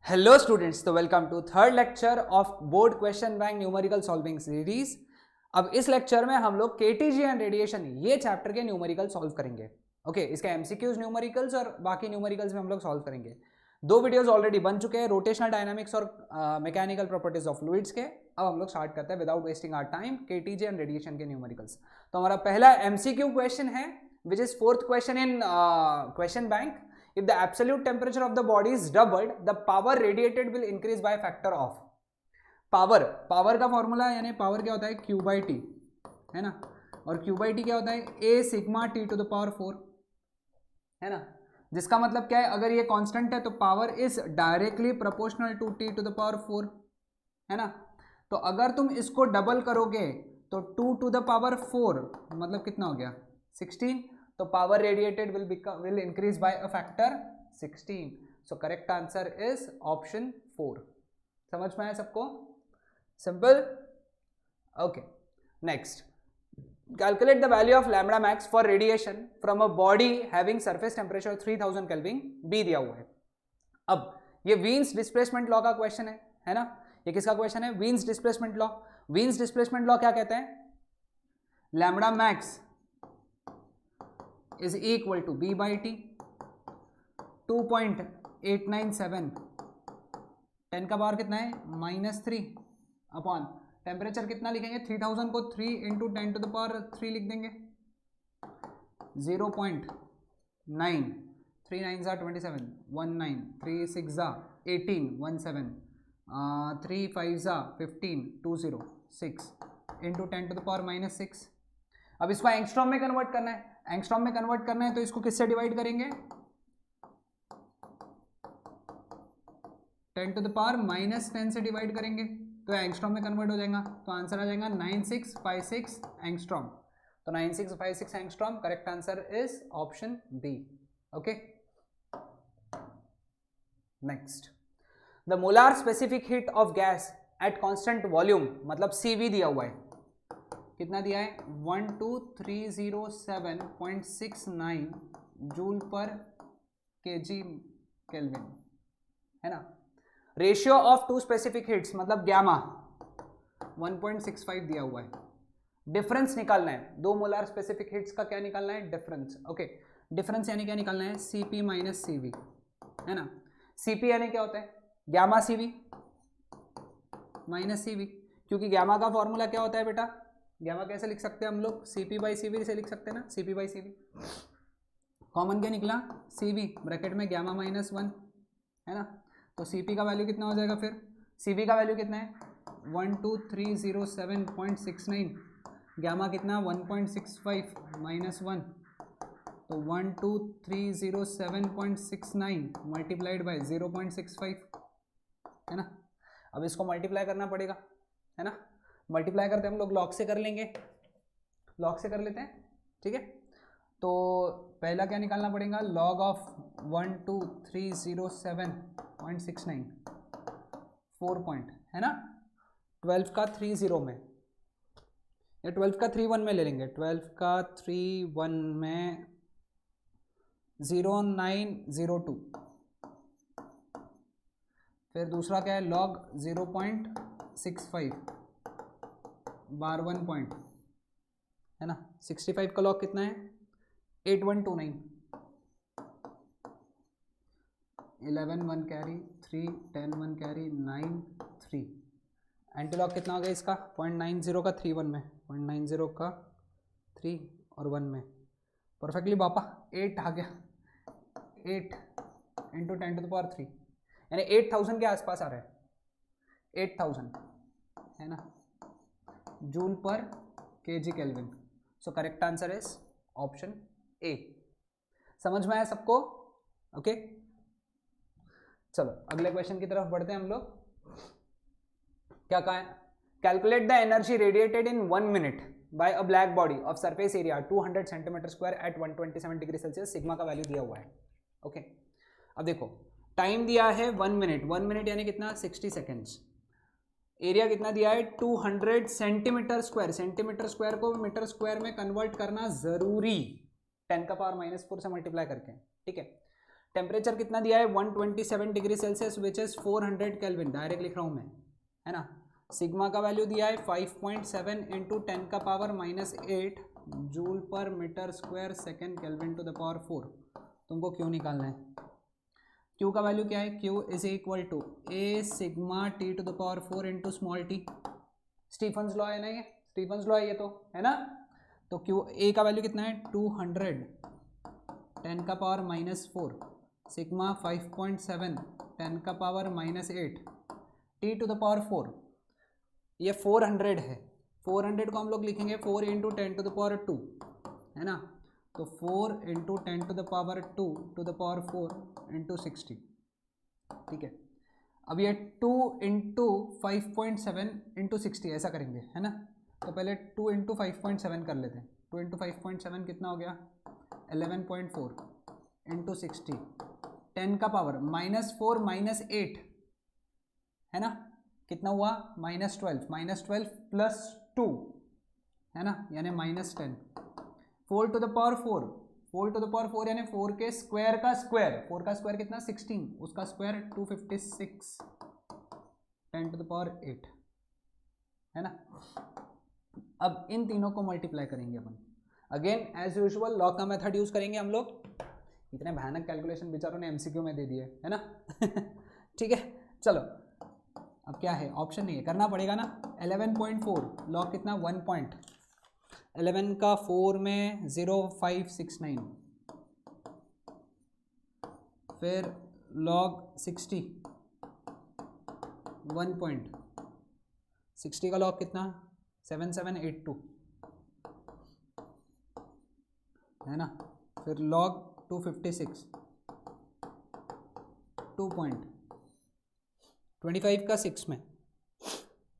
Hello students, तो welcome to third lecture of board question bank numerical solving series. अब इस lecture में हम लोग केटीजी एंड रेडिएशन ये चैप्टर के न्यूमेरिकल सॉल्व करेंगे। ओके, इसके एमसीक्यूज न्यूमेरिकल्स और बाकी न्यूमेरिकल्स में हम लोग सॉल्व करेंगे। दो वीडियोस ऑलरेडी बन चुके हैं, रोटेशनल डायनामिक्स और मैकेनिकल प्रॉपर्टीज ऑफ फ्लूइड्स के। अब हम लोग स्टार्ट करते हैं without wasting our time KTG and radiation के न्यूमेरिकल्स। तो हमारा पहला एमसीक्यू क्वेश्चन है which is fourth question in question bank. If the absolute temperature of the body is doubled, the power radiated will increase by a factor of. Power का formula यानी power क्या होता है Q by T, है ना। और Q by T क्या होता है A sigma T to the power 4, है ना। जिसका मतलब क्या है, अगर ये कांस्टेंट है तो power is directly proportional to T to the power 4, है ना। तो अगर तुम इसको डबल करोगे तो 2 to the power 4 मतलब कितना हो गया 16। तो power radiated will increase by a factor 16. So correct answer is option 4. समझ में आया सबको? Simple. Okay. Next. Calculate the value of lambda max for radiation from a body having surface temperature 3000 Kelvin B दिया हुआ है। अब ये Wien's displacement law का क्वेश्चन है ना। ये किसका क्वेश्चन है? Wien's displacement law. Wien's displacement law क्या कहते हैं? Lambda max is equal to B by T 2.897, 10 का पावर कितना है -3 अपॉन टेम्परेचर कितना लिखेंगे 3000 को 3 इंटू 10 टू द पावर 3 लिख देंगे 0.9, 3 9 ज़ा 27, 19, 3 6 ज़ा 18, 17, 3 5 ज़ा 15, 20, 6 इंटू 10 टू द पावर -6। अब इसको एंगस्ट्रॉम में कन्वर्ट करना है। एंगस्ट्रॉम में कन्वर्ट करना है तो इसको किससे डिवाइड करेंगे 10 टू द पावर -10 से डिवाइड करेंगे तो एंगस्ट्रॉम में कन्वर्ट हो जाएगा। तो आंसर आ जाएगा 9656 एंगस्ट्रॉम। तो 9656 angstrom correct answer is option B. ओके, next. The molar specific heat of gas at constant volume, मतलब CV दिया हुआ है, कितना दिया है 12307.69 जूल पर केजी केल्विन, है ना। Ratio of two specific heats मतलब गैमा 1.65 दिया हुआ है। डिफरेंस निकालना है, दो मोलार स्पेसिफिक हीट्स का क्या निकालना है डिफरेंस। ओके, डिफरेंस यानी क्या निकालना है CP माइनस CV, है ना। CP यानी क्या होता है गैमा CV माइनस CV, क्योंकि गैमा का फॉर्मूला क्या होता है बेटा, गैमा कैसे लिख सकते हैं हम लोग CP बाई CV से लिख सकते हैं ना। CP बाई CV कॉमन क्या निकला CV ब्रैकेट में गैमा -1, है ना। तो CP का वैल्यू कितना हो जाएगा फिर, CV का वैल्यू कितना है 12307.69, गैमा कितना 1.65 -1, तो 12307.69 मल्टीप्लाइड बाई 0.65, है ना। अब इसको मल्टीप्लाई करना पड़ेगा, है ना। मल्टीप्लाई करते हम लोग लॉग से कर लेंगे, लॉग से कर लेते हैं, ठीक है। तो पहला क्या निकालना पड़ेगा लॉग ऑफ 12307.69 4 पॉइंट, है ना। 12 का 30 में या 12 का 31 में ले लेंगे, 12 का 31 में 0902। फिर दूसरा क्या है लॉग 0.65 बार 1 पॉइंट, है ना। 65 का लॉग कितना है 8129, 11 1 कैरी 3 10 1 कैरी 9 3, एंटी लॉग कितना हो गया इसका 0.90 का 3 1 में, 0.90 का 3 और 1 में, परफेक्टली बापा 8 आ गया, 8 इंटू 10 टू द पावर 3 यानी 8000 के आसपास आ रहा है, 8000, है ना, जूल पर KG kelvin. So correct answer is option A. समझ में आया सबको? ओके, चलो अगले क्वेश्चन की तरफ बढ़ते हैं हम लोग। क्या कहा है, calculate the energy radiated in 1 minute by a black body of surface area 200 centimetre square at 127 degree celsius, sigma का वैल्यू दिया हुआ है। ओके, अब देखो टाइम दिया है 1 मिनट, 1 मिनट यानी कितना 60 सेकेंड्स, एरिया कितना दिया है 200 सेंटीमीटर स्क्वायर, सेंटीमीटर स्क्वायर को मीटर स्क्वायर में कन्वर्ट करना जरूरी 10 का पावर -4 से मल्टीप्लाई करके, ठीक है। टेम्परेचर कितना दिया है 127 degree Celsius which is 400 kelvin, direct लिख रहा हूँ मैं, है ना। सिग्मा का वैल्यू दिया है 5.7 इंटू 10 का power -8 joule per metre square second kelvin to the power 4। तुमको क्यू निकालना है। क्यू का वैल्यू क्या है, Q is equal to A sigma T to the power 4 into small T. Stefan's law है ना, ये स्टीफन्स लॉ है ये तो, है ना। तो क्यू ए का वैल्यू कितना है 200 10 का पावर -4 सिग्मा 5.7 10 का power -8 T to the power 4। ये 400 है, 400 को हम लोग लिखेंगे 4 इंटू 10 टू द पावर 2, है ना। तो 4 into 10 to the power 2 to the power 4 into 60, ठीक है। अब ये 2 इंटू 5.7 इंटू 60 ऐसा करेंगे, है ना। तो पहले 2 इंटू 5.7 कर लेते हैं। 2 इंटू 5.7 कितना हो गया 11.4 इंटू 60 10 का पावर -4 -8, है ना। कितना हुआ -12 प्लस 2, है ना, यानी -10। 4 to the power 4, 4 to the power 4 यानी 4 के स्क्वायर का स्क्वायर, 4 का स्क्वायर कितना 16, उसका स्क्वायर 256 10 टू द पावर 8, है ना। अब इन तीनों को मल्टीप्लाई करेंगे अपन, अगेन एज यूजुअल लॉग का मेथड यूज करेंगे हम लोग। इतने भयानक कैलकुलेशन बेचारों ने एमसीक्यू में दे दिए, है ना। ठीक है, चलो अब क्या है, ऑप्शन नहीं है, करना पड़ेगा ना। 11.4 लॉग कितना 1.11 का 4 में 0569, फिर लॉग 60 1.60 का लॉग कितना 7782, है ना। फिर लॉग 256 2.25 का 6 में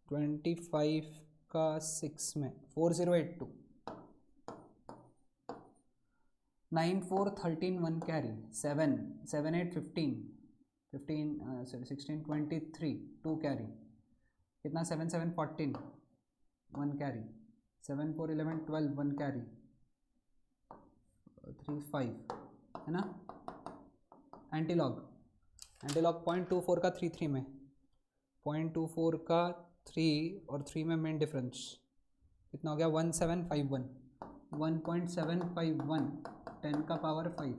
25 का 6 में 4082 9413 1 कैरी 7 78 15 16 23 2 कैरी कितना 7714 1 कैरी 74 11 12 1 कैरी 35, है ना। एंटीलॉग 0.24 का 33 में 0.24 का 3 और 3 में मेन डिफरेंस कितना हो गया 1751 1.751 10 का पावर 5,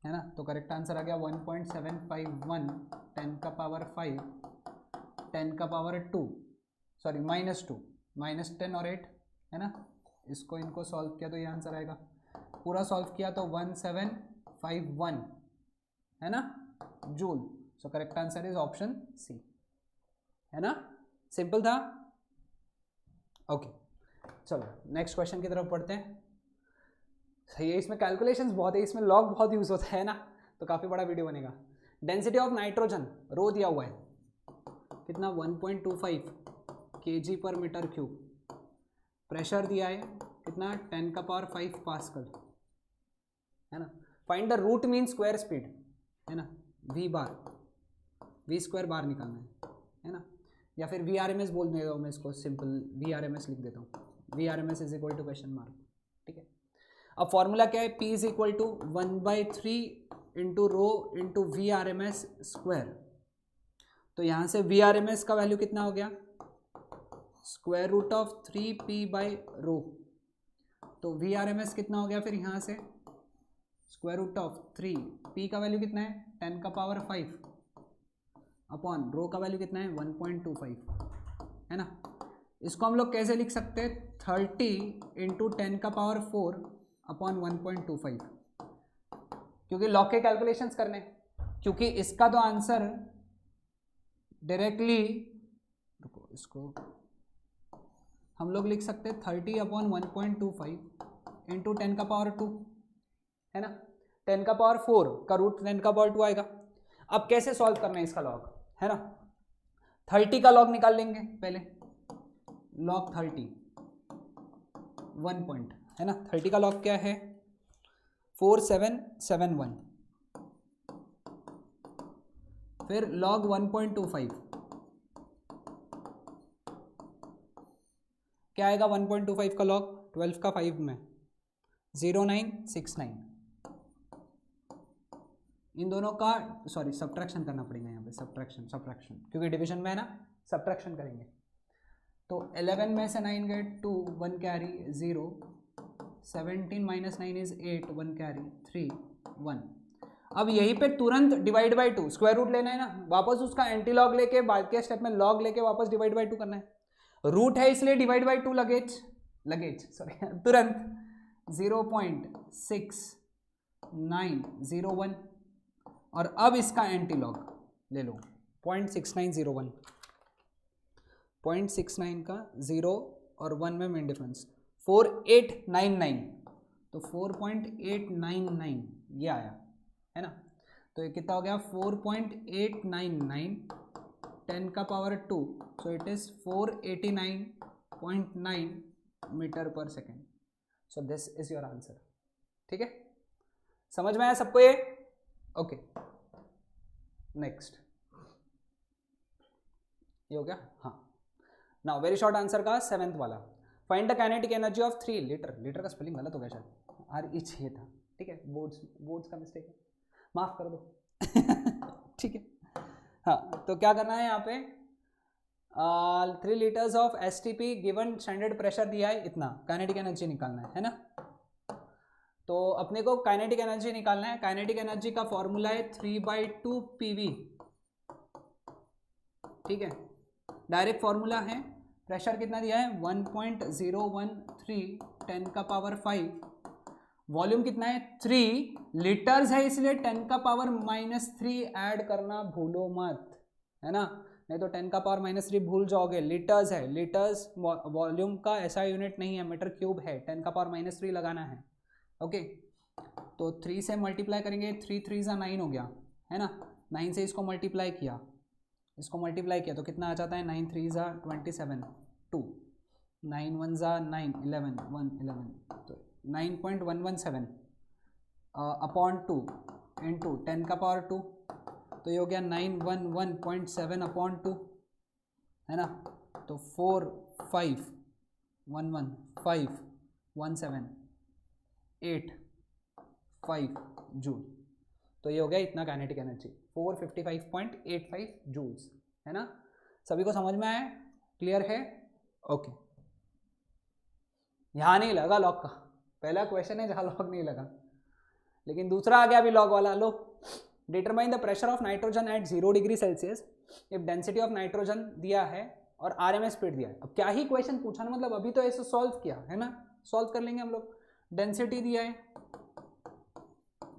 है ना। तो करेक्ट आंसर आ गया 1.751 10 का पावर 5 10 का पावर 2 सॉरी -2 -10 और 8, है ना। इसको इनको सॉल्व किया तो ये आंसर आएगा, पूरा सॉल्व किया तो 1751, है ना, joule. So correct answer is option C, है ना, सिंपल था। ओके चलो नेक्स्ट क्वेश्चन की तरफ पढ़ते हैं। सही है, इसमें कैलकुलेशंस बहुत है, इसमें लॉग बहुत यूज होता है ना, तो काफ़ी बड़ा वीडियो बनेगा। डेंसिटी ऑफ नाइट्रोजन रो दिया हुआ है कितना 1.25 kg पर मीटर क्यूब, प्रेशर दिया है कितना 10 का पावर 5 पास्कल, है ना। Find the root mean square speed, है ना, वी स्क्वायर बार निकालना है ना, या फिर VRMS बोल देता हूँ मैं इसको, सिंपल VRMS लिख देता हूँ, VRMS is equal to question mark, ठीक है। अब फॉर्मूला क्या है, P is equal to 1/3 into rho into VRMS square. तो यहाँ से VRMS का वैल्यू कितना हो गया स्क्वायर रूट ऑफ 3p/रो, तो VRMS कितना हो गया फिर यहाँ से स्क्वायर रूट ऑफ 3, p का वैल्यू कितना है 10 का पावर 5 अपॉन रो का वैल्यू कितना है 1.25, है ना। इसको हम लोग कैसे लिख सकते हैं 30 इंटू 10 का पावर 4 अपॉन 1.25, क्योंकि लॉग के कैलकुलेशंस करने, क्योंकि इसका तो आंसर डायरेक्टली, रुको इसको हम लोग लिख सकते हैं 30 अपॉन 1.25 इंटू 10 का पावर 2, है ना। 10 का पावर 4 का रूट 10 का पावर 2 आएगा। अब कैसे सॉल्व करना है इसका लॉग, है ना। 30 का लॉग निकाल लेंगे पहले, लॉग 30 1 पॉइंट, है ना। 30 का लॉग क्या है 4771, फिर लॉग 1.25 क्या आएगा 1.25 का लॉग 12 का 5 में 0969, इन दोनों का सॉरी सब्ट्रैक्शन करना पड़ेगा यहाँ पे, सब्ट्रैक्शन क्योंकि डिवीजन में है ना, सब्ट्रैक्शन करेंगे। तो 11 में से 9 गए 2, 1 कैरी 0, 17 माइनस 9 इज 8, 1 कैरी 3, 1। अब यहीं पे तुरंत डिवाइड बाई 2 स्क्वायर रूट लेना है ना, वापस उसका एंटी लॉग लेके बाद के स्टेप में लॉग लेके वापस डिवाइड बाई 2 करना है। रूट है इसलिए डिवाइड बाई 2 लगेज सॉरी तुरंत 0.6901 और अब इसका एंटी लॉग ले लो 0.6901, 0.69 का 0 और 1 में मेन डिफरेंस 4899, तो 4.899 ये आया है ना। तो ये कितना हो गया 4.899 10 का power 2, so it is 489.9 meter per second. So this is your answer. ठीक है, समझ में आया सबको ये? ओके नेक्स्ट, ये हो गया। हाँ, नाउ वेरी शॉर्ट आंसर का 7th वाला, find the kinetic energy of 3 litre. Litre का स्पेलिंग गलत हो गया शायद, RE चाहिए था। ठीक है, बोर्ड्स का मिस्टेक है, माफ कर दो। ठीक है, हाँ तो क्या करना है यहाँ पे 3 litres of STP given standard pressure दिया है इतना, काइनेटिक एनर्जी निकालना है ना। तो अपने को काइनेटिक एनर्जी निकालना है। काइनेटिक एनर्जी का फॉर्मूला है 3/2 PV। ठीक है, डायरेक्ट फॉर्मूला है। प्रेशर कितना दिया है 1.013 10 का पावर 5। वॉल्यूम कितना है 3 लीटर्स है, इसलिए 10 का पावर -3 ऐड करना भूलो मत, है ना, नहीं तो 10 का पावर -3 भूल जाओगे। लीटर्स है, लीटर्स वॉल्यूम का ऐसा यूनिट नहीं है, मीटर क्यूब है, 10 का पावर -3 लगाना है। ओके, तो 3 से मल्टीप्लाई करेंगे, 3 3 = 9 हो गया है ना। 9 से इसको मल्टीप्लाई किया, तो कितना आ जाता है 9 3 = 27, 2 9 1 = 9 11 1 11, तो 9.117 अपॉन 2 इंटू 10 का पावर 2, तो ये हो गया 911.7 अपॉन 2 है ना। तो 451151785 जूल। तो ये हो गया इतना काइनेटिक एनर्जी 455.85 जूल्स, है ना। सभी को समझ में आया? क्लियर है? ओके, यहाँ नहीं लगा लॉग का, पहला क्वेश्चन है जहाँ लॉग नहीं लगा, लेकिन दूसरा आ गया अभी लॉग वाला। लो, determine the pressure of nitrogen at 0 degree Celsius if density of nitrogen दिया है और RMS स्पीड दिया है। अब क्या ही क्वेश्चन पूछा ना, मतलब अभी तो ऐसे सॉल्व किया है ना, सॉल्व कर लेंगे हम लोग। डेंसिटी दिया है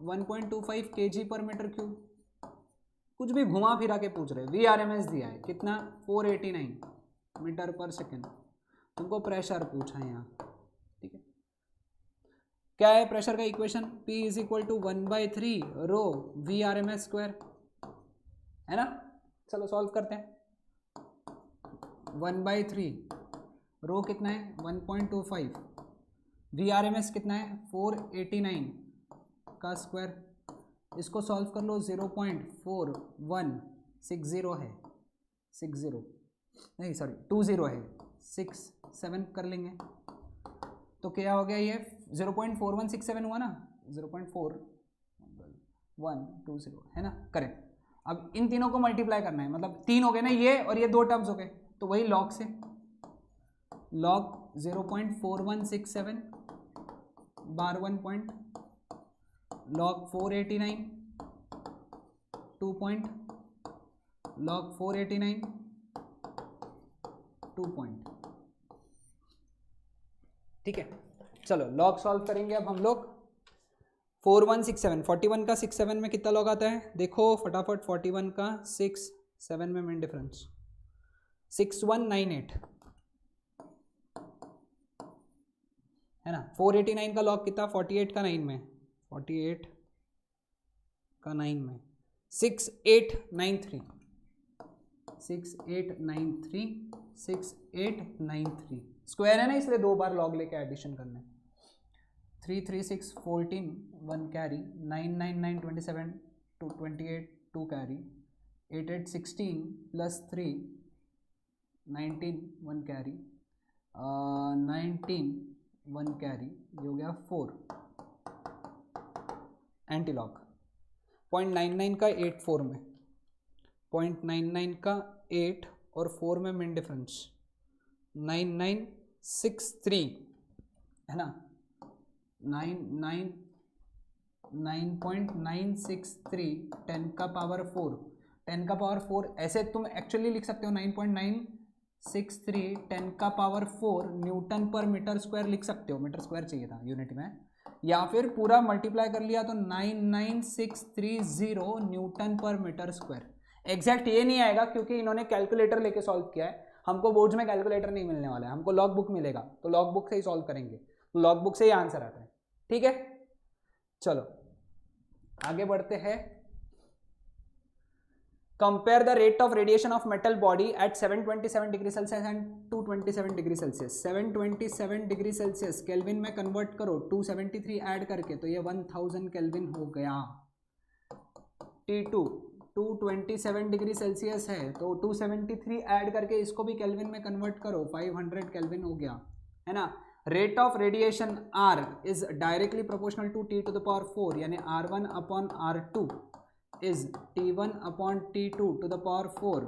1.25 kg पर मीटर क्यूब, कुछ भी घुमा फिरा के पूछ रहे। VRMS दिया है कितना 489 मीटर पर सेकेंड, तुमको प्रेशर पूछा है यहाँ। ठीक है, क्या है प्रेशर का इक्वेशन, P = 1/3 रो VRMS², है ना। चलो सॉल्व करते हैं। 1/3 रो कितना है 1.25, VRMS कितना है 489 का स्क्वायर, इसको सॉल्व कर लो 0.4160 है, 60 नहीं सॉरी 20 है, 67 कर लेंगे तो क्या हो गया ये 0.4167 हुआ ना, 0.4120 है ना, करेक्ट। अब इन तीनों को मल्टीप्लाई करना है, मतलब 3 हो गए ना ये, और ये 2 टर्म्स हो गए, तो वही लॉग से लॉग 0.4167 बार 1 point log 489 2 point log 489 2 point. ठीक है, चलो लॉग सॉल्व करेंगे अब हम लोग। 4167 41 का 67 में कितना लॉग आता है देखो फटाफट, 41 का 67 में मेन डिफरेंस 6198 है ना। 489 का लॉग कितना 48 का 9 में 48 का 9 में 6893 6893 6893 स्क्वायर है ना, इसलिए 2 बार लॉग लेके एडिशन करना है। 336 14 1 carry 999 27 2 28 2 carry 88 16 plus 3 19 1 carry 19 1 carry, ये हो गया 4 एंटी लॉग। 0.99 का 8 4 में, 0.99 का 8 और 4 में मिन डिफरेंस 9963 है ना, 9.963 10 का पावर 4, 10 का पावर 4 ऐसे तुम एक्चुअली लिख सकते हो 9.963 10 का पावर 4 न्यूटन पर मीटर स्क्वायर लिख सकते हो, मीटर स्क्वायर चाहिए था यूनिट में, या फिर पूरा मल्टीप्लाई कर लिया तो 99630 न्यूटन पर मीटर स्क्वायर। एग्जैक्ट ये नहीं आएगा क्योंकि इन्होंने कैलकुलेटर लेके सॉल्व किया है, हमको बोर्ड्स में कैलकुलेटर नहीं मिलने वाला है, हमको लॉग बुक मिलेगा, तो लॉग बुक से ही सॉल्व करेंगे, तो लॉग बुक से ही आंसर आता है। ठीक है, चलो आगे बढ़ते हैं। Compare the rate of radiation of metal body at 727 degree celsius and 227 degree Celsius. 727 degree Celsius kelvin में कन्वर्ट करो, 273 ऐड करके तो ये 1000 केल्विन हो गया। T2 227 डिग्री सेल्सियस है तो 273 ऐड करके इसको भी केल्विन में कन्वर्ट करो, 500 केल्विन हो गया, है ना। Rate of radiation R is directly proportional to T to the power 4, यानी R1 upon R2 is T1 upon T2 to the power 4,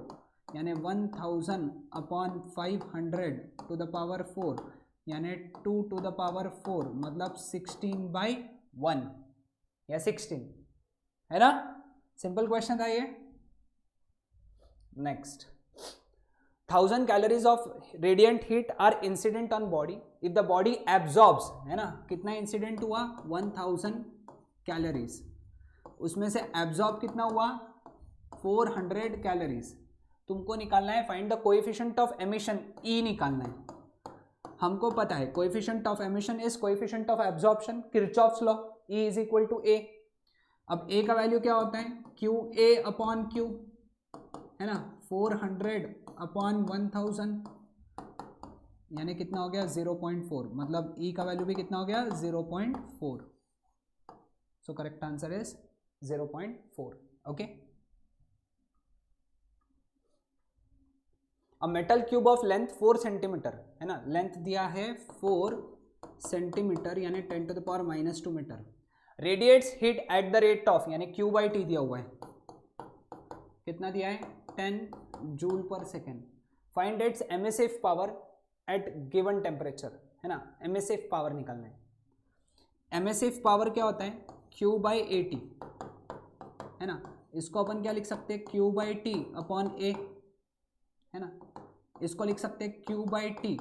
यानी 1000 अपॉन 500 टू द पावर 4, यानी 2 टू द पावर 4, मतलब 16/1 या 16, है ना। सिंपल क्वेश्चन था ये। Next, 1000 calories of radiant heat are incident on body if the body absorbs, है ना, कितना इंसिडेंट हुआ 1000 कैलोरीज, उसमें से एब्जॉर्ब कितना हुआ 400 कैलोरीज। तुमको निकालना है find the coefficient of emission, E निकालना है। हमको पता है coefficient of emission is coefficient of absorption, Kirchhoff's law, E is equal to A. अब ए का वैल्यू क्या होता है, क्यू ए अपॉन क्यू, है ना, 400 अपॉन 1000, यानी कितना हो गया 0.4, मतलब ई का वैल्यू भी कितना हो गया 0.4। So correct answer is 0.4। Okay, a metal cube of length 4 centimetre, है ना, लेंथ दिया है 4 सेंटीमीटर यानी 10 to the power -2 metre, radiates heat at the rate of, यानी Q/T दिया हुआ है, कितना दिया है 10 जूल पर second. Find its emissive power at given temperature, है ना, एमिसिव पावर निकालना है। एमिसिव पावर क्या होता है Q/AT, है ना, इसको अपन क्या लिख सकते हैं Q/T अपॉन A, है ना, इसको लिख सकते हैं Q/T।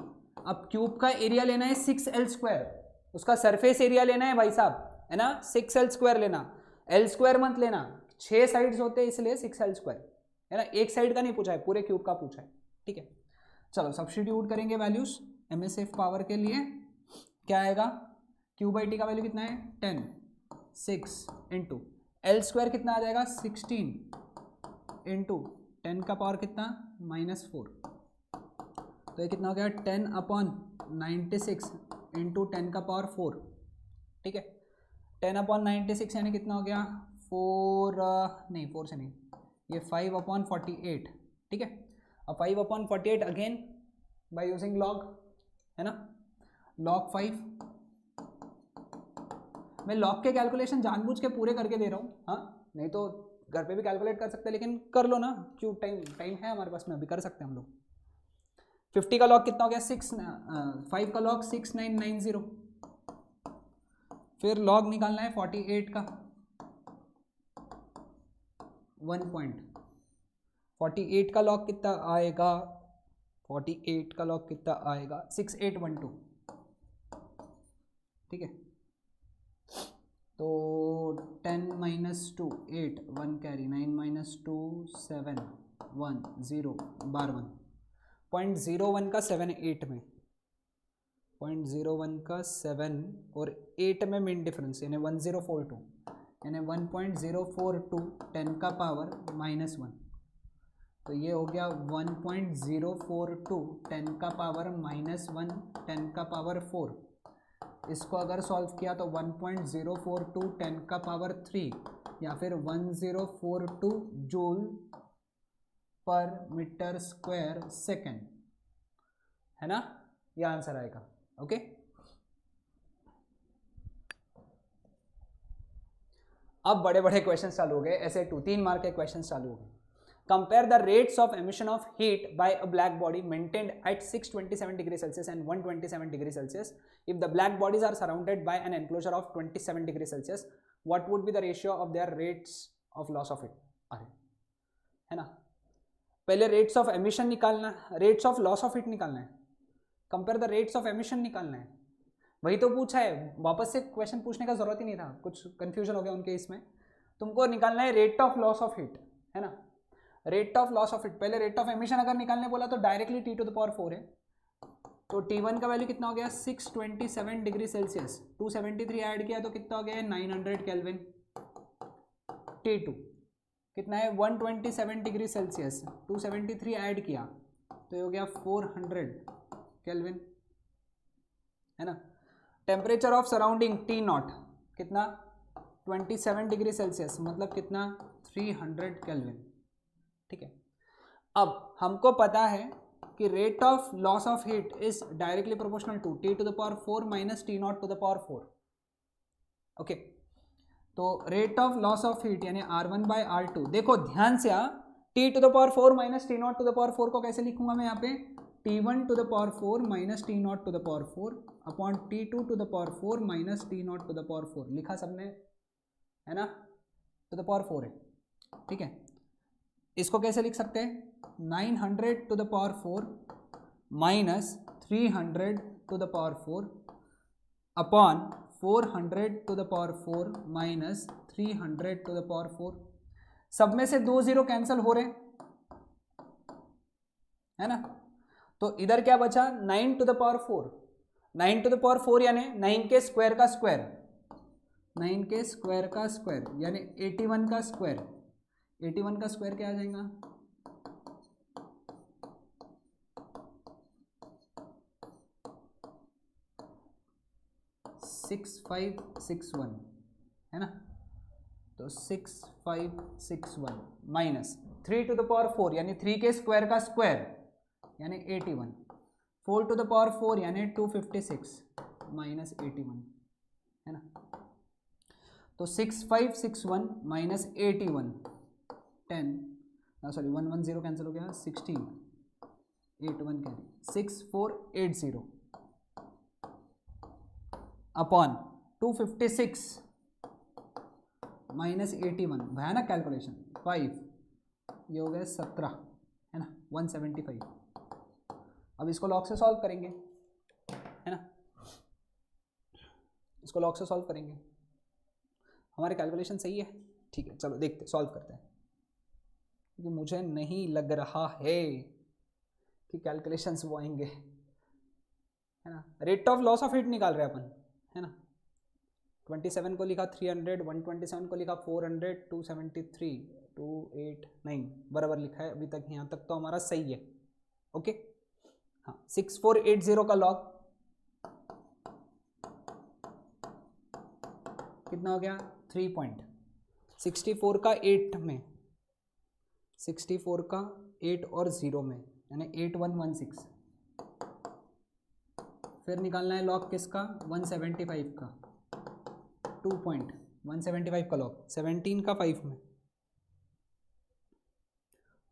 अब क्यूब का एरिया लेना है 6L², उसका सरफेस एरिया लेना है भाई साहब, है ना, 6L² लेना, L² मत लेना, 6 साइड्स होते हैं इसलिए 6L², है ना, एक साइड का नहीं पूछा है, पूरे क्यूब का पूछा है। ठीक है, चलो सब्स्टिट्यूट करेंगे वैल्यूज एमिसिव पावर के लिए, क्या आएगा Q/T का वैल्यू कितना है 10, 6 इंटू L² कितना आ जाएगा 16 इंटू 10 का पावर कितना -4, तो ये कितना हो गया 10 अपॉन 96 इंटू 10 का पावर 4। ठीक है, 10 अपॉन 96 यानी कितना हो गया 4 नहीं 4 से नहीं, ये 5 अपॉन 48। ठीक है, अब 5 upon 48 again by using log, है ना, log 5। मैं लॉग के कैलकुलेशन जानबूझ के पूरे करके दे रहा हूँ, हाँ, नहीं तो घर पे भी कैलकुलेट कर सकते हैं, लेकिन कर लो ना, क्यों, टाइम है हमारे पास में, अभी कर सकते हैं हम लोग। 50 का लॉग कितना हो गया 5 का लॉग 6990, फिर लॉग निकालना है 48 का 1.48 का लॉग कितना आएगा, 48 का लॉग कितना आएगा 6812। ठीक है, तो 10 - 2 8 1 कैरी 9 - 2 7 1 0 12 0.01 का 7 8 में 0.01 का 7 और 8 में मेन डिफरेंस यानी 1042, यानी 1.042 10 का पावर -1, तो ये हो गया 1.042 10 का पावर -1 10 का पावर 4। इसको अगर सॉल्व किया तो 1.042 10 का पावर 3 या फिर 1042 joule per metre square second, है ना, ये आंसर आएगा। ओके, अब बड़े बड़े क्वेश्चन चालू हो गए, ऐसे 3 मार्क के क्वेश्चन चालू हो गए। Compare the rates of emission of heat by a black body maintained at 627 degree celsius and 127 degree Celsius if the black bodies are surrounded by an enclosure of 27 degree celsius, what would be the ratio of their rates of loss of heat. अरे है ना, पहले rates of emission निकालना, rates of loss of heat निकालना है, compare the rates of emission निकालना है। वही तो पूछा है, वापस से क्वेश्चन पूछने का जरूरत ही नहीं था, कुछ कंफ्यूजन हो गया उनके इसमें। तुमको निकालना है rate of loss of heat, है ना, rate of loss of heat. पहले रेट ऑफ एमिशन अगर निकालने बोला तो directly T to the power 4 है, तो T1 का वैल्यू कितना हो गया 627 डिग्री सेल्सियस, 273 ऐड किया तो कितना हो गया 900 केल्विन। T2 कितना है 127 डिग्री सेल्सियस, 273 ऐड किया तो ये हो गया 400 केल्विन, है ना। टेम्परेचर ऑफ सराउंडिंग T0 कितना 27 डिग्री सेल्सियस, मतलब कितना 300 केल्विन, ठीक है। अब हमको पता है कि rate of loss of heat is directly proportional to T to the power 4 minus T0 to the power 4। Okay, तो rate of loss of heat यानी R1 बाय R2, देखो ध्यान से T to the power 4 minus T0 to the power 4 को कैसे लिखूंगा मैं यहाँ पे, T1 to the power 4 minus T0 to the power 4 upon T2 to the power 4 minus T0 to the power 4, लिखा सबने, है ना, टू द पावर 4 है, ठीक है। इसको कैसे लिख सकते हैं 900 to the power 4 minus 300 to the power 4 upon 400 to the power 4 minus 300 to the power 4। सब में से 2 0 कैंसिल हो रहे, है ना, तो इधर क्या बचा 9 to the power 4, 9 to the power 4 यानी 9 के स्क्वायर का स्क्वायर, 9 के स्क्वायर का स्क्वायर यानी 81 का स्क्वायर, 81 का स्क्वायर क्या आ जाएगा 6561, है ना, तो 6561 माइनस 3 टू द पावर 4 यानी 3 के स्क्वायर का स्क्वायर यानी 81, 4 टू द पावर 4 यानी 256 माइनस 81, है ना, तो 6561 माइनस 81 10 सॉरी 110 कैंसिल हो गया 16 81 कैरी 6480 अपॉन 256 माइनस 81, भया ना कैलकुलेशन 5, ये हो गया 17, है ना 175। अब इसको लॉग से सॉल्व करेंगे, है ना, इसको लॉग से सॉल्व करेंगे, हमारे कैलकुलेशन सही है, ठीक है, चलो देखते सॉल्व करते हैं, क्योंकि मुझे नहीं लग रहा है कि कैलकुलेशंस वो आएंगे, है ना। Rate of loss of heat निकाल रहे हैं अपन, है ना, 27 को लिखा 300, 127 को लिखा 400, 273, 289 बराबर लिखा है अभी तक, यहाँ तक तो हमारा सही है, ओके। हाँ 6480 का लॉग कितना हो गया 3.64 का 8 में, 64 का 8 और 0 में यानी 8116, फिर निकालना है लॉग किसका 175 का, 2.175 का लॉग 17 का 5 में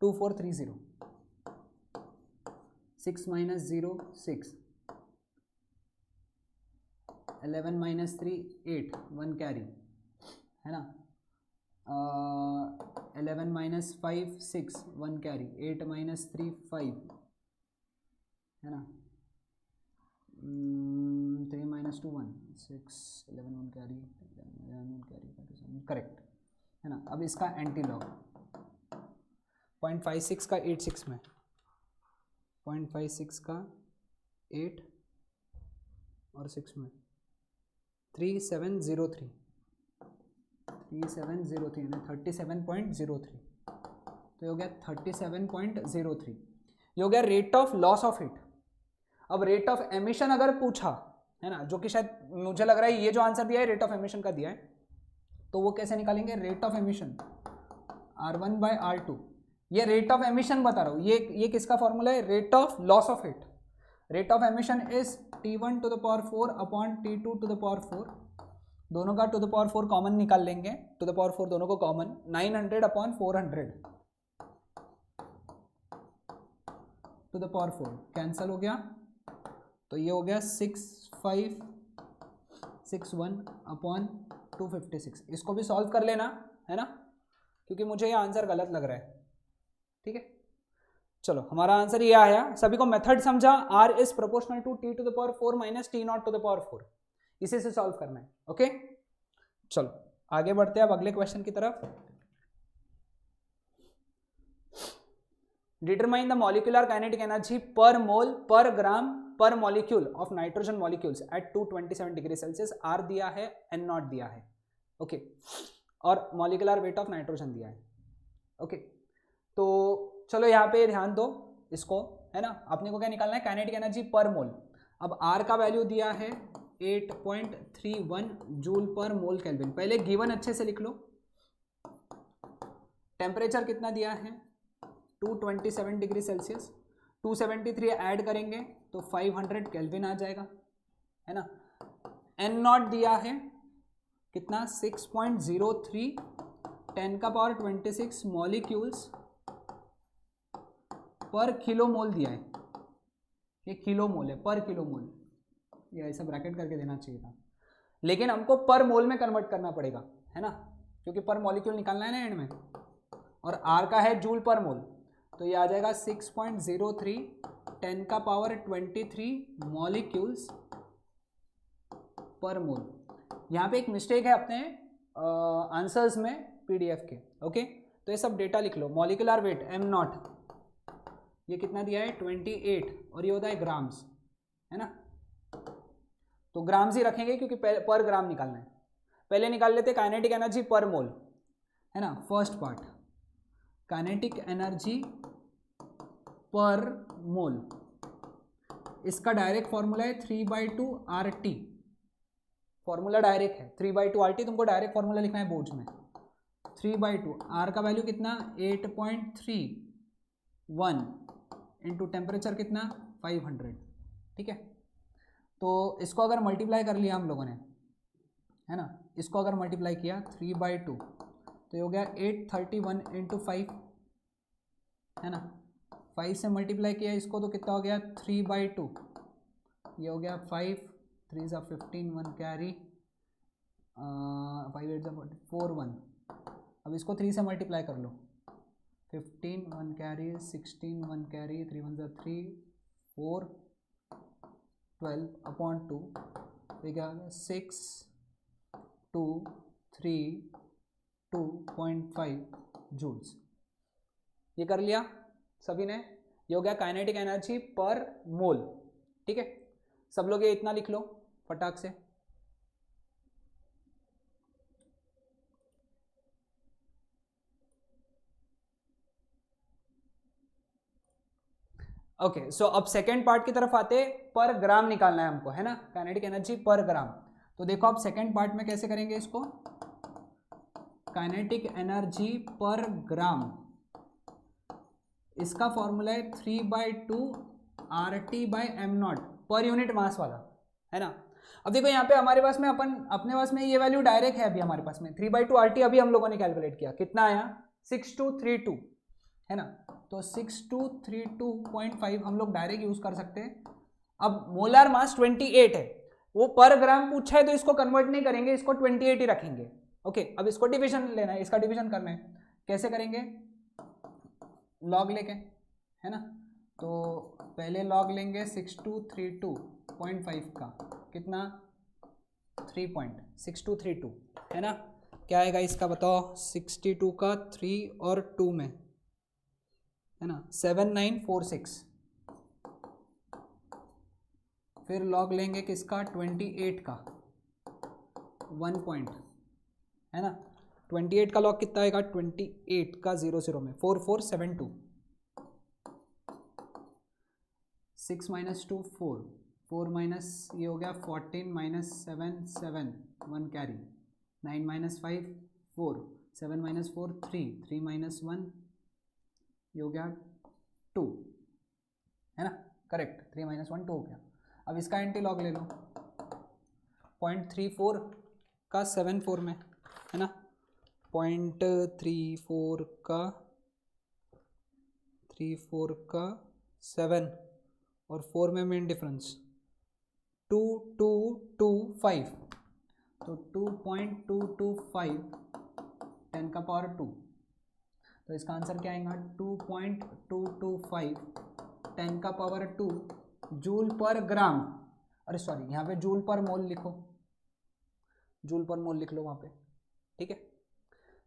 2430, 6 माइनस 0 6, 11 माइनस 3 8 1 कैरी, है ना, 11 माइनस 5 6 1 कैरी, 8 माइनस 3 5, है ना, 3 माइनस 2 1 6 11 1 कैरी 11 1 कैरी करेक्ट, है ना। अब इसका एंटी लॉग 0.56 का 86 में, 0.56 का 8 और 6 में 3703 यानी 37.03, तो ये हो गया 37.03, ये हो गया rate of loss of heat. अब रेट ऑफ एमिशन अगर पूछा, है ना, जो कि शायद मुझे लग रहा है ये जो आंसर दिया है रेट ऑफ एमिशन का दिया है, तो वो कैसे निकालेंगे rate of emission R1 by R2, ये रेट ऑफ एमिशन बता रहा हूँ, ये किसका फॉर्मूला है rate of loss of heat, rate of emission is T1 to the power 4 upon T2 to the power 4 दोनों का टू द पावर 4 कॉमन निकाल लेंगे, टू द पावर 4 दोनों को common, 900/400 to the power 4 cancel हो गया, तो ये हो गया 6561/256। इसको भी सॉल्व कर लेना है ना, क्योंकि मुझे ये आंसर गलत लग रहा है। ठीक है, चलो हमारा आंसर ये आया। सभी को मेथड समझा, r is proportional to t to the power 4 minus t not to the power 4, इसी से सॉल्व करना है। ओके चलो आगे बढ़ते हैं अब अगले क्वेश्चन की तरफ। Determine the molecular kinetic energy per mole per gram per molecule of nitrogen molecules at 227 degree celsius. R दिया है, एन नॉट दिया है। ओके और मॉलिक्यूलर वेट ऑफ नाइट्रोजन दिया है। ओके तो चलो यहाँ पे ध्यान दो इसको, है ना। अपने को क्या निकालना है, काइनेटिक एनर्जी पर मोल। अब आर का वैल्यू दिया है 8.31 जूल पर मोल केल्विन। पहले गिवन अच्छे से लिख लो। टेम्परेचर कितना दिया है 227 डिग्री सेल्सियस, 273 ऐड करेंगे तो 500 केल्विन आ जाएगा, है ना। एन नॉट दिया है कितना 6.03, 10 का पावर 26 मॉलिक्यूल्स पर किलो मोल दिया है। ये किलो मोल है, पर किलो मोल, ये ऐसा ब्रैकेट करके देना चाहिए था, लेकिन हमको पर मोल में कन्वर्ट करना पड़ेगा, है ना, क्योंकि पर मॉलिक्यूल निकालना है ना एंड में। और आर का है जूल पर मोल, तो ये आ जाएगा 6.03, 10 का पावर 23 मॉलिक्यूल्स पर मोल। यहाँ पे एक मिस्टेक है अपने आंसर्स में पीडीएफ के। ओके तो ये सब डेटा लिख लो। मॉलिक्यूलर वेट एम नॉट ये कितना दिया है 28, और ये होता है ग्राम्स, है ना। तो ग्राम्स ही रखेंगे क्योंकि पर ग्राम निकालना है। पहले निकाल लेते काइनेटिक एनर्जी पर मोल, है ना। First part kinetic energy per मोल, इसका डायरेक्ट फॉर्मूला है 3/2 RT। फॉर्मूला डायरेक्ट है 3/2 RT, तुमको डायरेक्ट फॉर्मूला लिखना है बोर्ड्स में। 3/2 आर का वैल्यू कितना 8.31 इंटू टेम्परेचर कितना 500। ठीक है, तो इसको अगर मल्टीप्लाई कर लिया हम लोगों ने, है ना, इसको अगर मल्टीप्लाई किया 3/2 तो ये हो गया 831 इंटू 5, है ना। 5 से मल्टीप्लाई किया इसको तो कितना हो गया 3/2, ये हो गया 5, 3 सा 15, 1 कैरी, 5 8 4 1। अब इसको 3 से मल्टीप्लाई कर लो, 15 1 कैरी, 16 1 कैरी, 3 1 सा 3 4 12/2, तो क्या हो गया 6 2 3 2.5 जूल्स। ये कर लिया सभी ने, ये हो गया काइनेटिक एनर्जी पर मोल। ठीक है, सब लोग ये इतना लिख लो फटाक से। ओके सो अब सेकेंड पार्ट की तरफ आते, पर ग्राम निकालना है हमको, है ना, काइनेटिक एनर्जी पर ग्राम। तो देखो आप सेकेंड पार्ट में कैसे करेंगे इसको, काइनेटिक एनर्जी पर ग्राम, इसका फॉर्मूला है 3/2 RT/m0 पर यूनिट मास वाला, है ना। अब देखो यहाँ पे हमारे पास में अपने पास में ये वैल्यू डायरेक्ट है अभी हमारे पास में 3/2 RT अभी हम लोगों ने कैलकुलेट किया, कितना आया 6232, है ना। तो 6232.5 हम लोग डायरेक्ट यूज कर सकते हैं। अब मोलार मास 28 है, वो पर ग्राम पूछा है तो इसको कन्वर्ट नहीं करेंगे, इसको 28 ही रखेंगे। ओके अब इसको डिवीजन लेना है, इसका डिवीजन करना है, कैसे करेंगे, लॉग लेके, है ना। तो पहले लॉग लेंगे 6232.5 का, कितना 3.6232, है ना। क्या आएगा इसका बताओ, 62 का 3 और 2 में, है ना, 7946। फिर लॉग लेंगे किसका 28 का 1 पॉइंट, है ना। 28 का लॉग कितना आएगा 28 का 00 में 4472, 6 - 2 4, 4 माइनस ये हो गया 14 - 7 7 1 कैरी, 9 - 5 4, 7 - 4 3, 3 - 1 ये हो गया 2, है ना, करेक्ट, 3 - 1 2 हो गया। अब इसका एंटी लॉग ले लो 0.34 का 7 4 में, है ना, 0.34 का 34 का 7 और 4 में मेन डिफरेंस 2225, तो 2.225 10 का पावर 2, तो इसका आंसर क्या आएगा 2.225 10 का पावर 2 जूल पर ग्राम, अरे सॉरी यहाँ पे जूल पर मोल लिखो, जूल पर मोल लिख लो वहाँ पे, ठीक है,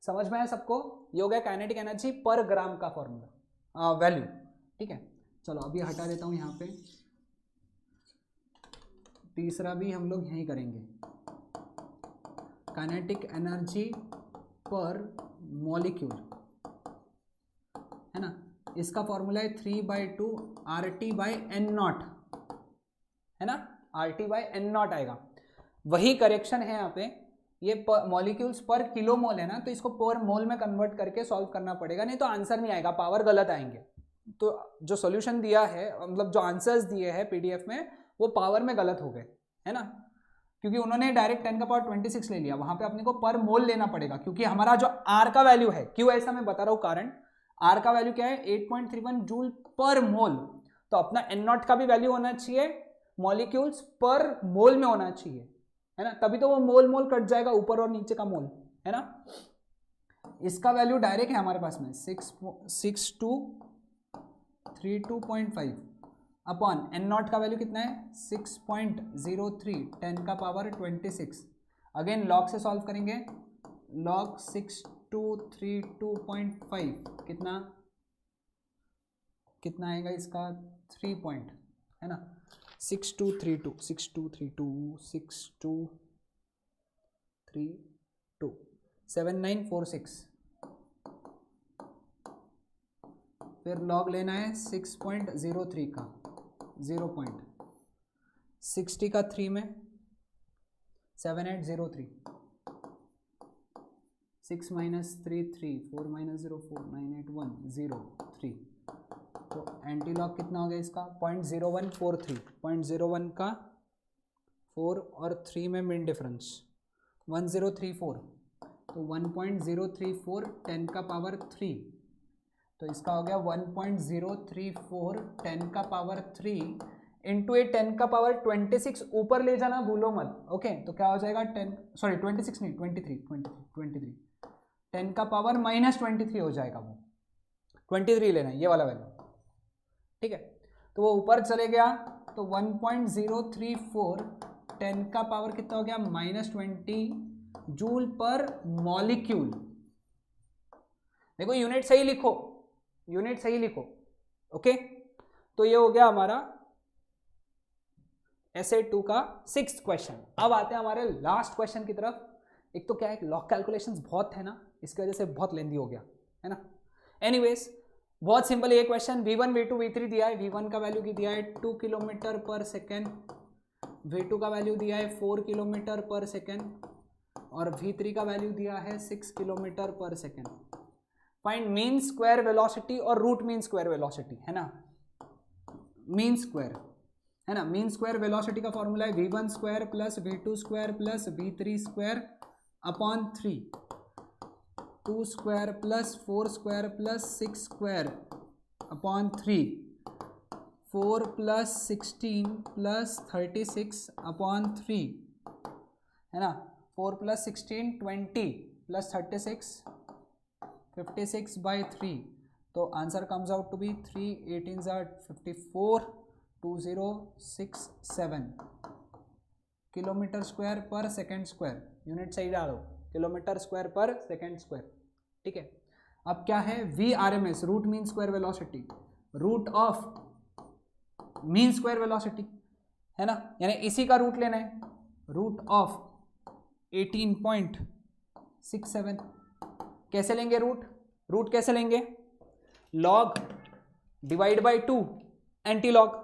समझ में है सबको। ये हो गया काइनेटिक एनर्जी पर ग्राम का फॉर्मूला वैल्यू, ठीक है। चलो अभी हटा देता हूँ यहाँ पे, तीसरा भी हम लोग यहीं करेंगे, काइनेटिक एनर्जी पर मॉलिक्यूल, है ना, इसका फॉर्मूला है 3/2 RT/N0, है ना, RT/N0 आएगा। वही करेक्शन है यहाँ पे, ये मॉलिक्यूल्स पर किलो मोल है ना, तो इसको पर मोल में कन्वर्ट करके सॉल्व करना पड़ेगा, नहीं तो आंसर नहीं आएगा, पावर गलत आएंगे। तो जो सॉल्यूशन दिया है, मतलब जो आंसर्स दिए हैं पीडीएफ में, वो पावर में गलत हो गए, है ना, क्योंकि उन्होंने डायरेक्ट 10 का पावर 26 ले लिया, वहां पे अपने को पर मोल लेना पड़ेगा, क्योंकि हमारा जो आर का वैल्यू है, क्यों ऐसा मैं बता रहा हूँ कारण, आर का वैल्यू क्या है 8.31 जूल पर मोल, तो अपना N0 का भी वैल्यू होना चाहिए मॉलिक्यूल्स पर मोल में होना चाहिए, है ना, तभी तो वो मोल मोल कट जाएगा, ऊपर और नीचे का मोल, है ना। इसका वैल्यू डायरेक्ट है हमारे पास में 6232.5 अपॉन N0 का वैल्यू कितना है 6.03 10 का पावर 26, अगेन लॉग से सॉल्व करेंगे, लॉग 6232.5 कितना आएगा इसका 3 पॉइंट, है ना, 6232 7946, फिर लॉग लेना है 6.03 का 0.60 का 3 में 7803, 6 - 3 3 4 - 0 4 981 0 3, तो एंटी लॉग कितना हो गया इसका 0.0143, 0.01 का 4 और 3 में मिन डिफरेंस 1034, तो 1.034 10 का पावर 3, तो इसका हो गया 1.034 10 का पावर 3 इंटू ए 10 का पावर 26 ऊपर ले जाना भूलो मत, ओके, तो क्या हो जाएगा 26 नहीं 23 10 का पावर -23 हो जाएगा, वो 23 लेना है ये वाला वैल्यू, ठीक है, तो वो ऊपर चले गया, तो 1.034 10 का पावर कितना हो गया -20 जूल पर मॉलिक्यूल, देखो यूनिट सही लिखो, यूनिट सही लिखो, ओके। तो ये हो गया हमारा SA2 का 6th क्वेश्चन। अब आते हैं हमारे लास्ट क्वेश्चन की तरफ। एक तो क्या है लॉग कैलकुलेशंस बहुत है ना, इसकी वजह से बहुत लेंदी हो गया, है ना। एनीवेज बहुत सिंपल ये क्वेश्चन, V1 V2 V3 दिया है, V1 का वैल्यू दिया है 2 किलोमीटर पर सेकेंड, V2 का वैल्यू दिया है 4 किलोमीटर पर सेकेंड और V3 का वैल्यू दिया है 6 किलोमीटर पर second. Find mean square velocity और रूट मीन स्क्वायर वेलोसिटी, है ना, मीन स्क्वायर, है ना, मीन स्क्वायर वेलोसिटी का फॉर्मूला है V1 square plus V2 square plus V3 square upon 3, 2 square plus 4 square plus 6 square upon 3, 4 plus 16 plus 36 upon 3, है ना, 4 plus 16 20 plus 36 56/3, तो answer comes out to be 3 18 54 2067 kilometre square per second square, unit सही डालो, kilometre square per second square, ठीक है। अब क्या है VRMS root mean square velocity, root of mean square velocity, है ना, यानी इसी का रूट लेना है, रूट ऑफ 18.67, कैसे लेंगे रूट कैसे लेंगे, log divide by 2 anti log,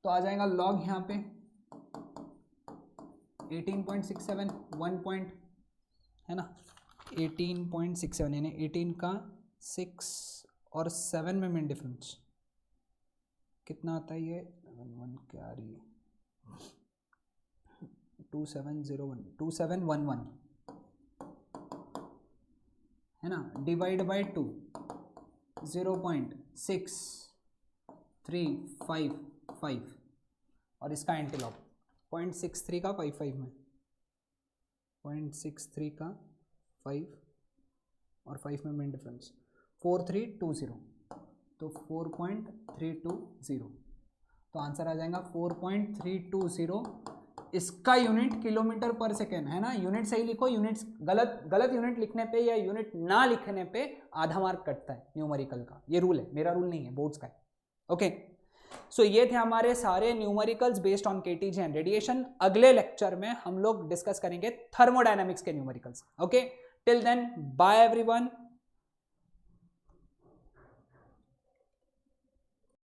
तो आ जाएगा लॉग यहाँ पे 18.67 1 पॉइंट, है ना, 18.67 यानी 18 का 6 और 7 में मिन डिफरेंस कितना आता है, ये 1 क्या आ रही है 2701 2711 है ना, डिवाइड बाय 2 0.6355 और इसका एंटीलॉग 0.63 का 55 में 0.63 का 5 और 5 में मेन डिफरेंस 4320 तो 4.320 तो आंसर आ जाएगा 4.320। इसका यूनिट किलोमीटर पर सेकेंड है ना, यूनिट सही लिखो, यूनिट्स गलत यूनिट लिखने पे या यूनिट ना लिखने पे आधा मार्क कटता है न्यूमेरिकल का, ये रूल है, मेरा रूल नहीं है, बोर्ड्स का है। ओके सो ये थे हमारे सारे numericals based on KTG and radiation. अगले लेक्चर में हम लोग डिस्कस करेंगे थर्मोडायनामिक्स के numericals. Okay till then bye everyone.